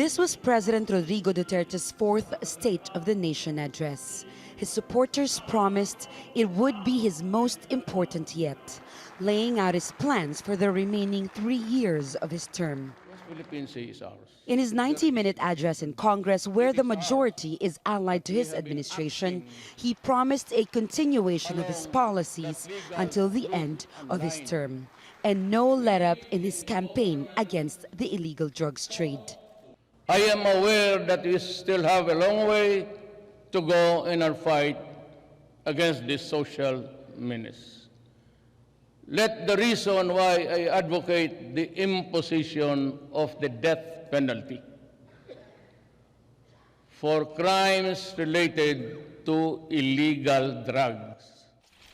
This was President Rodrigo Duterte's fourth State of the Nation address. His supporters promised it would be his most important yet, laying out his plans for the remaining 3 years of his term. In his 90-minute address in Congress, where the majority is allied to his administration, he promised a continuation of his policies until the end of his term, and no let-up in his campaign against the illegal drugs trade. I am aware that we still have a long way to go in our fight against this social menace. Let the reason why I advocate the imposition of the death penalty for crimes related to illegal drugs.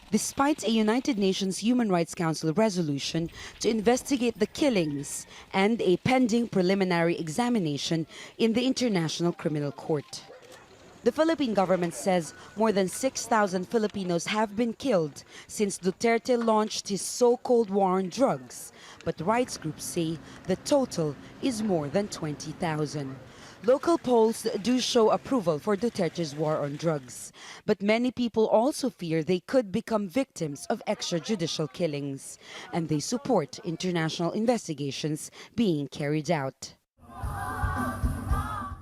Despite a United Nations Human Rights Council resolution to investigate the killings and a pending preliminary examination in the International Criminal Court. The Philippine government says more than 6,000 Filipinos have been killed since Duterte launched his so-called war on drugs, but rights groups say the total is more than 20,000. Local polls do show approval for Duterte's war on drugs, but many people also fear they could become victims of extrajudicial killings, and they support international investigations being carried out.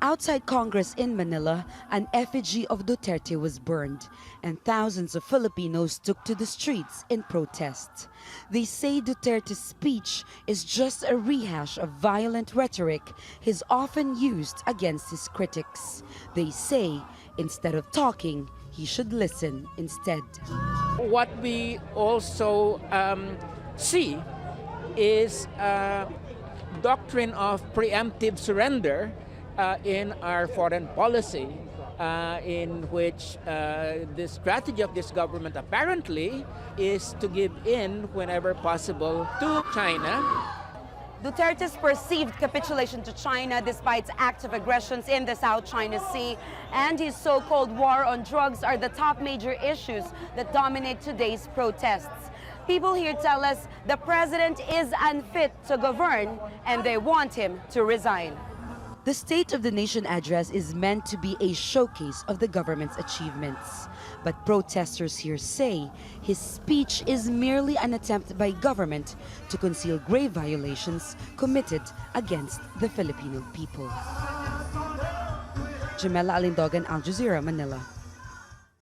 Outside Congress in Manila, an effigy of Duterte was burned, and thousands of Filipinos took to the streets in protest. They say Duterte's speech is just a rehash of violent rhetoric he's often used against his critics. They say instead of talking, he should listen instead. What we also see is a doctrine of preemptive surrender in our foreign policy, in which the strategy of this government apparently is to give in whenever possible to China. Duterte's perceived capitulation to China despite active aggressions in the South China Sea and his so-called war on drugs are the top major issues that dominate today's protests. People here tell us the president is unfit to govern and they want him to resign. The State of the Nation address is meant to be a showcase of the government's achievements. But protesters here say his speech is merely an attempt by government to conceal grave violations committed against the Filipino people. Jamela, Alindogan, Jazeera, Manila.